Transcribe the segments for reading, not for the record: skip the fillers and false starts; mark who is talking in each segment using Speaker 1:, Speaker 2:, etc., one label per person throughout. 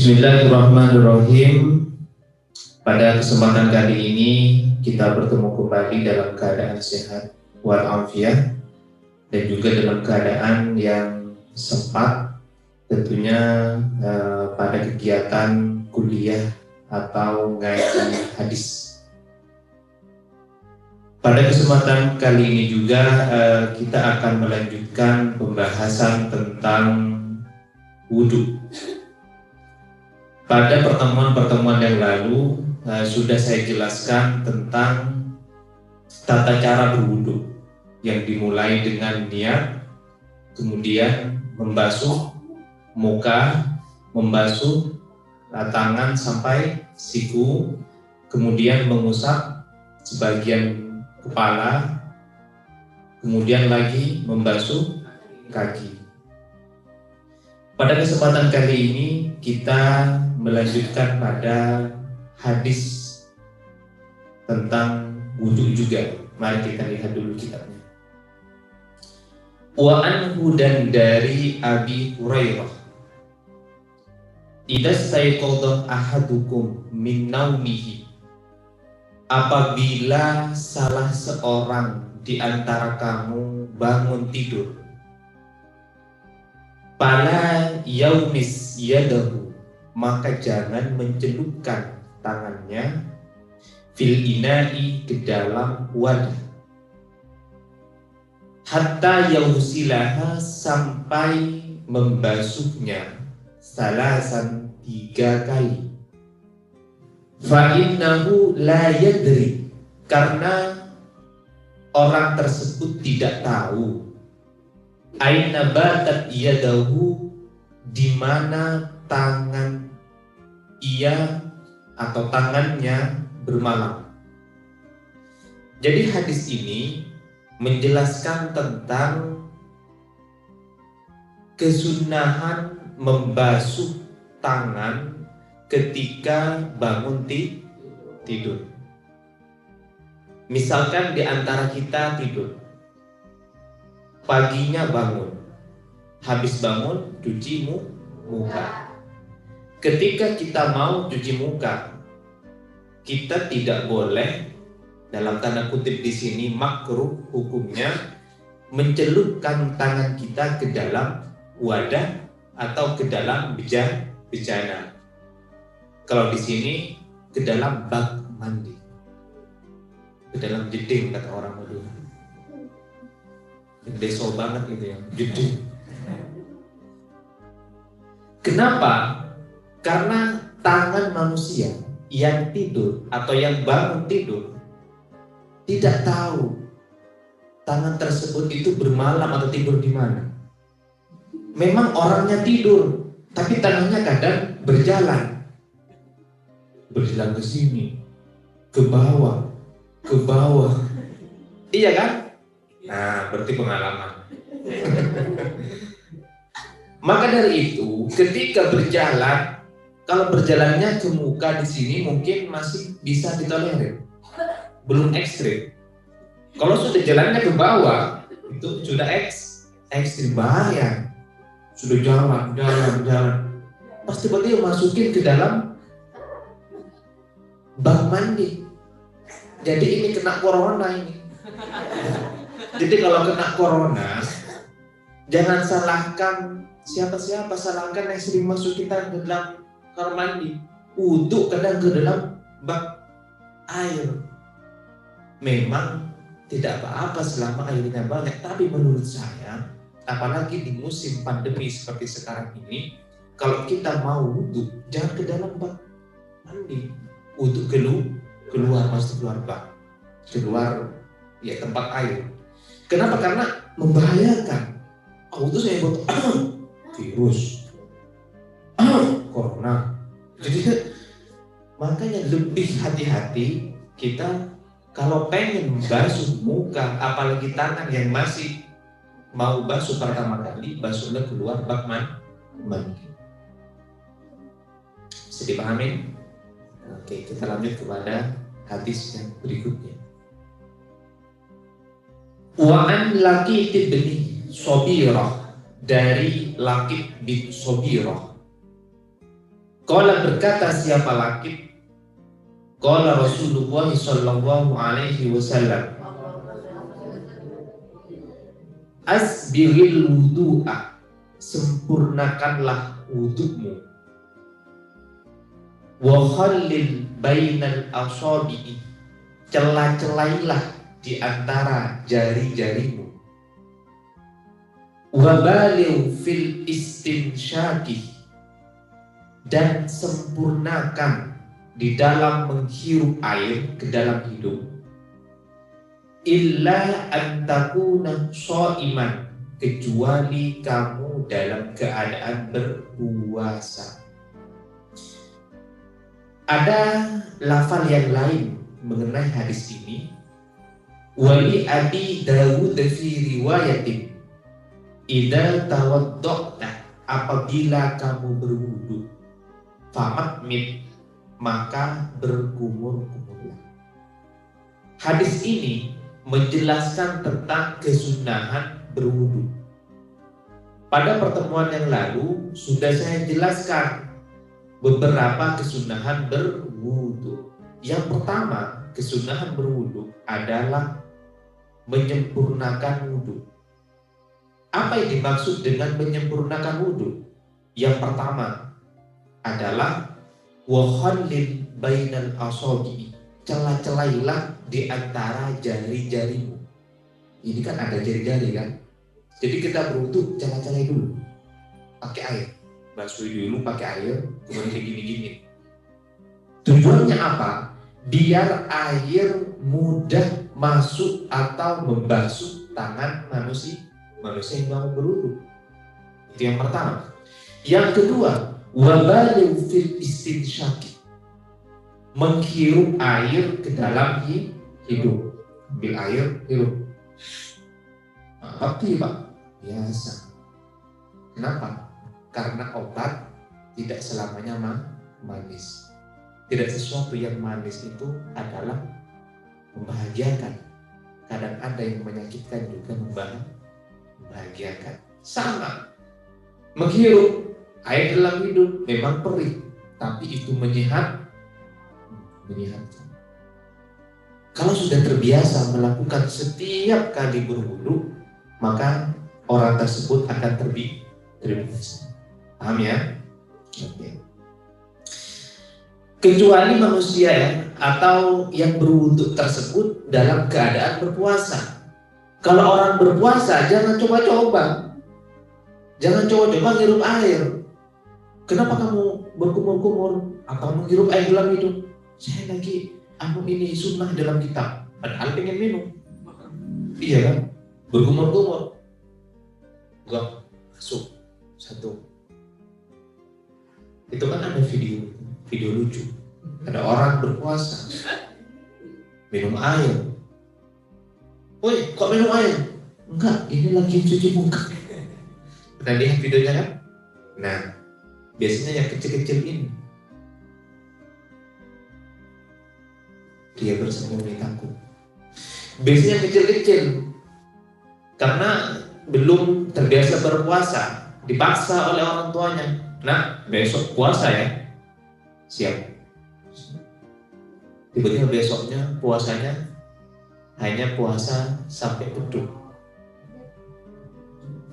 Speaker 1: Bismillahirrahmanirrahim. Pada kesempatan kali ini kita bertemu kembali dalam keadaan sehat walafiat dan juga dalam keadaan yang sempat tentunya pada kegiatan kuliah atau ngaji hadis. Pada kesempatan kali ini juga kita akan melanjutkan pembahasan tentang wudhu. Pada pertemuan-pertemuan yang lalu sudah saya jelaskan tentang tata cara berwudu yang dimulai dengan niat, kemudian membasuh muka, membasuh tangan sampai siku, kemudian mengusap sebagian kepala, kemudian lagi membasuh kaki. Pada kesempatan kali ini kita melanjutkan pada hadis tentang wudhu juga. Mari kita lihat dulu kitabnya. Wa anhu, dan dari Abi Hurairah, idza staiqadha ahadukum min naumihi, apabila salah seorang di antara kamu bangun tidur, fala yaumis yadahu, maka jangan mencelupkan tangannya fil ina'i, ke dalam wadah, hatta yausilaha, sampai membasuhnya salasan, 3 kali. Fa innahu la yadri, karena orang tersebut tidak tahu aina batat yadahu, di mana tangan ia atau tangannya bermalam. Jadi hadis ini menjelaskan tentang kesunahan membasuh tangan ketika bangun tidur. Misalkan di antara kita tidur, paginya bangun, habis bangun cuci muka. Ketika kita mau cuci muka, kita tidak boleh, dalam tanda kutip di sini makruh hukumnya, mencelupkan tangan kita ke dalam wadah atau ke dalam bejana. Kalau di sini ke dalam bak mandi, ke dalam jeding kata orang Madura. Deso banget gitu ya, jeding. Kenapa? Karena tangan manusia yang tidur atau yang bangun tidur tidak tahu tangan tersebut itu bermalam atau tidur di mana. Memang orangnya tidur, tapi tangannya kadang berjalan ke sini, ke bawah. Iya kan? Nah, berarti pengalaman. Maka dari itu, ketika berjalan, kalau berjalannya ke muka di sini mungkin masih bisa ditolerir, belum ekstrim. Kalau sudah jalannya ke bawah, itu sudah ekstrim, bahaya. Sudah jalan, pasti berarti masukin ke dalam bak mandi. Jadi ini kena corona ini. Jadi kalau kena corona, jangan salahkan siapa-siapa, salahkan yang sering masuk kita ke dalam kamar mandi, wudhu kadang ke dalam bak air. Memang tidak apa-apa selama airnya banyak, tapi menurut saya, apalagi di musim pandemi seperti sekarang ini, kalau kita mau wudhu, jangan ke dalam bak mandi, wudhu keluar, masuk keluar bak, keluar ya tempat air. Kenapa? Karena membahayakan. Wudhu saya buat virus, corona. Jadi makanya lebih hati-hati kita kalau pengen basuh muka, apalagi tangan yang masih mau basuh pertama kali, basuhnya keluar bak mandi. Bisa dipahami? Oke, kita lanjut kepada hadis yang berikutnya. Wa an Laqit bin Sobirah, dari Laqit bin Sobirah, Qala berkata siapa laki? Qala Rasulullah sallallahu alaihi wasallam, asbiril wudu'a, sempurnakanlah wudukmu, wa khallil bainal asabi'i, celah-celailah di antara jari-jarimu, wa baligh fil istinsyaqi, dan sempurnakan di dalam menghirup air ke dalam hidung, illa an takuna shaiman, kecuali kamu dalam keadaan berpuasa. Ada lafal yang lain mengenai hadis ini. Wali Abi Dawud fi riwayatin, idza tawadda'ta, apabila kamu berwudu, famatmid, maka berkumur-kumurlah. Hadis ini menjelaskan tentang kesunahan berwudu. Pada pertemuan yang lalu sudah saya jelaskan beberapa kesunahan berwudu. Yang pertama, kesunahan berwudu adalah menyempurnakan wudu. Apa yang dimaksud dengan menyempurnakan wudu? Yang pertama adalah wa khallil bainal asabi, celah-celailah di antara jari-jarimu. Ini kan ada jari-jari kan? Jadi kita berwudu celah-celai dulu pakai air, basuh dulu pakai air, kemudian kayak gini-gini. Tujuannya apa? Biar air mudah masuk atau membasuh tangan manusia yang mau berwudu. Itu yang pertama. Yang kedua, wabaligh fil istinsyaqi, menghirup air ke dalam hidung. Ambil air, hirup. Apa Pak? Biasa. Kenapa? Karena obat tidak selamanya manis. Tidak sesuatu yang manis itu adalah membahagiakan. Kadang ada yang menyakitkan juga membahagiakan. Sama. Menghirup air dalam hidung memang perih, tapi itu menyehatkan. Kalau sudah terbiasa melakukan setiap kali berwudu, maka orang tersebut akan terbiasa. Paham ya? Oke. Kecuali manusia atau yang berwudu tersebut dalam keadaan berpuasa. Kalau orang berpuasa jangan coba-coba. Jangan coba-coba ngirup air. Kenapa kamu berkumur-kumur atau menghirup air dalam hidung? Saya lagi ini sunnah dalam kitab. Padahal pengen minum. Iya kan? Berkumur-kumur. Gak masuk. Satu. Itu kan ada video lucu. Ada orang berpuasa minum air. Woi, kok minum air? Enggak, ini lagi cuci muka. Pernah lihat videonya kan? Nah, biasanya yang kecil-kecil ini dia bersembunyi takut. Biasanya yang kecil-kecil karena belum terbiasa berpuasa, dipaksa oleh orang tuanya. Nah, besok puasa ya, siap. Tiba-tiba besoknya puasanya hanya puasa sampai beduk.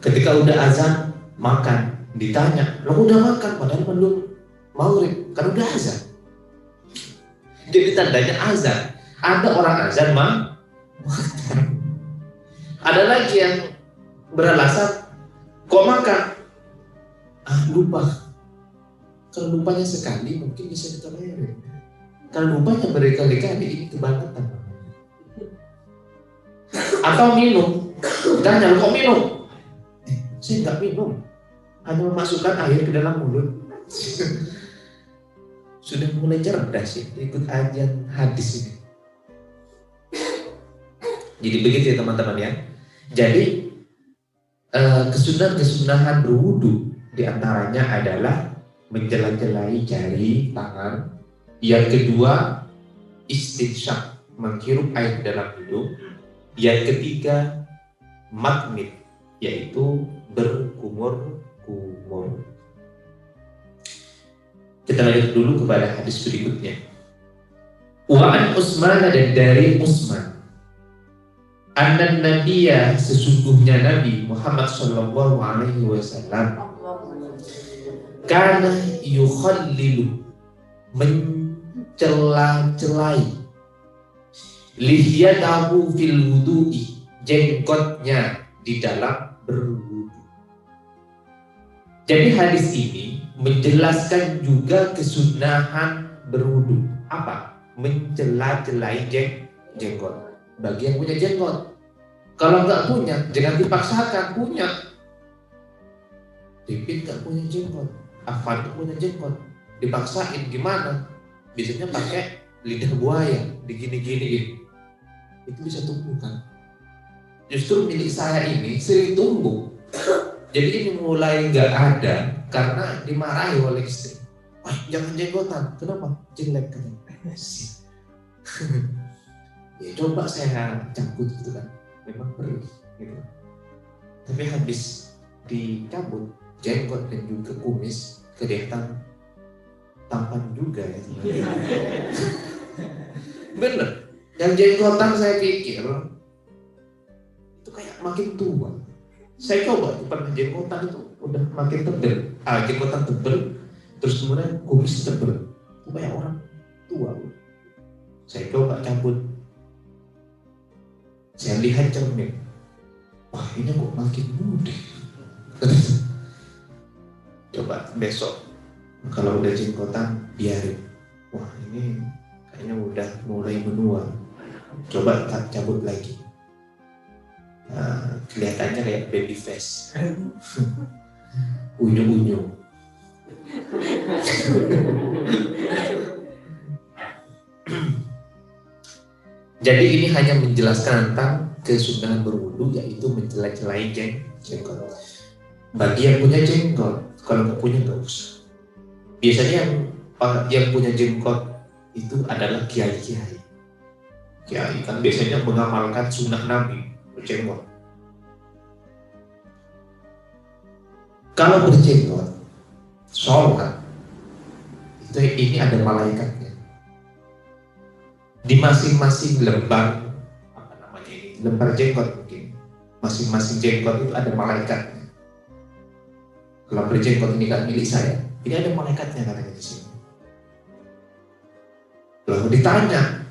Speaker 1: Ketika udah azan makan, ditanya, lo udah makan? Padahal belum maghrib, kan udah azan. Jadi tandanya azan. Ada orang azan makan. Ada lagi yang beralasan, kok makan? Lupa. Kalau lupanya sekali mungkin bisa ditolerir. Kalau lupanya berkali-kali ini kebangetan. Atau minum, tanya, kok minum? Saya nggak minum, hanya memasukkan air ke dalam mulut. Sudah mulai cerdas ya, ikut ajan hadis ini. Jadi begitu ya teman-teman ya. Jadi kesunahan berwudu diantaranya adalah menjelajelahi jari tangan. Yang kedua, istinsyaq, menghirup air dalam hidung. Yang ketiga, matmid, yaitu berkumur-kumur. Kita lanjut dulu kepada hadis berikutnya. Wa an Utsman, dan dari Utsman, anna nabiyya, sesungguhnya Nabi Muhammad sallallahu alaihi wasallam, kana yukhallilu, mencela-celai, lihiyatahu fil wudu'i, jenggotnya di dalam berwudu. Jadi hadis ini menjelaskan juga kesunahan berwudu. Apa? Mencela-celai jenggot. Bagi yang punya jenggot. Kalau nggak punya, jangan dipaksakan punya. Pipit nggak punya jenggot, Afan nggak punya jenggot, dipaksain gimana? Biasanya pakai lidah buaya, digini-giniin. Itu bisa tumbuh kan? Justru milik saya ini sering tumbuh. Jadi ini mulai nggak ada karena dimarahi oleh istri. Wah, jangan jenggotan. Kenapa? Jelek kan? Ya coba saya cabut gitu kan. Memang perih gitu. Tapi habis dicabut jenggot dan juga kumis, kelihatan tampan juga ya. Bener. Yang jenggotan saya pikir itu kayak makin tua. Saya coba pernah jenggotan itu udah makin tebel. Jenggotan tebel, terus kemudian kumis tebel. Itu kayak orang tua. Saya coba cabut. Saya lihat cermin. Wah, ini kok makin muda. Coba besok kalau udah jenggotan biarin. Wah, ini kayaknya udah mulai menua. Coba cabut lagi. Nah, kelihatannya kayak baby face. Unyu-unyu. Jadi ini hanya menjelaskan tentang kesunahan berwudu, yaitu mencela-celai jenggot. Bagi yang punya jenggot, kalau nggak punya nggak usah. Biasanya yang punya jenggot itu adalah kiai-kiai. Kiai kan biasanya mengamalkan sunnah Nabi berjenggot. Kalau berjenggot, sholat itu ini ada malaikatnya. Di masing-masing lembar lembar jenggot mungkin, masing-masing jenggot itu ada malaikatnya. Kalau berjenggot ini kan milik saya, ini ada malaikatnya katanya di sini. Lalu ditanya,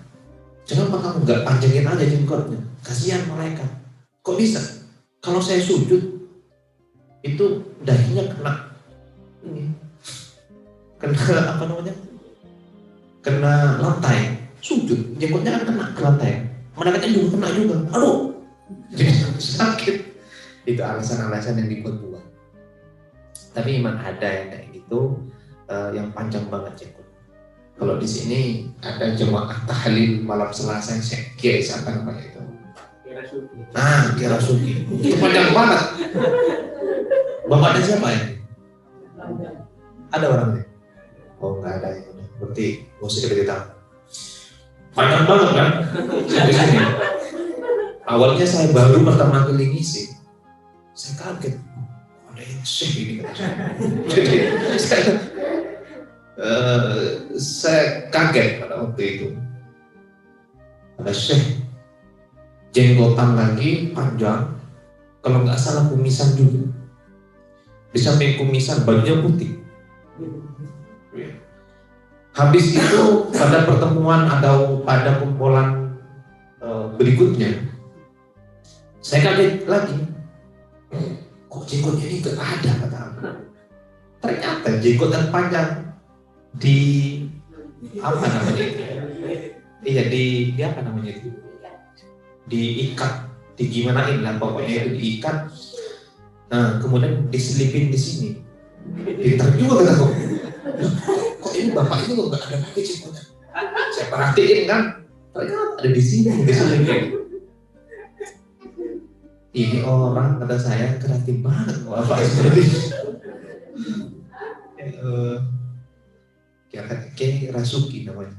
Speaker 1: kenapa kamu nggak panjangin aja jenggotnya? Kasihan malaikat. Kok bisa? Kalau saya sujud, itu dahinya kena ini, kena apa namanya? Kena lantai. Sujud, jenggotnya kan kena ke lantai. Malaikatnya juga kena juga. Aduh, jadi sakit. Itu alasan-alasan yang dibuat-buat. Tapi memang ada yang kayak gitu, yang panjang banget jenggot. Kalau di sini ada jemaah tahlil malam Selasa yang Kiai siapa namanya itu? Kiai Rasuki. Itu panjang banget. Bapaknya siapa ya? Ada orangnya? Oh nggak ada ya. Berarti nggak usah kita tahu. Panjang banget kan? Sampai sini. Awalnya saya baru pertama kali ngisi, saya kaget. Ada yang syekh ini. Jadi saya kaget pada waktu itu. Ada syekh, jenggotan lagi panjang, kalau nggak salah kumisan juga. Di samping kumisan bajunya putih. Habis itu pada pertemuan atau pada kumpulan berikutnya, saya kaget lagi. Kok jenggotnya ini gak ada kata aku. Ternyata jenggot yang panjang di apa namanya itu? Iya di apa namanya itu? Diikat, digimanain lah pokoknya itu diikat. Nah kemudian diselipin di sini. Pintar juga kata aku. Kok ini bapak ini kok gak ada lagi jenggotnya? Saya perhatiin kan, ternyata ada di sini diselipin. Ini orang kata saya kreatif banget bapak seperti Kiai Rasuki namanya.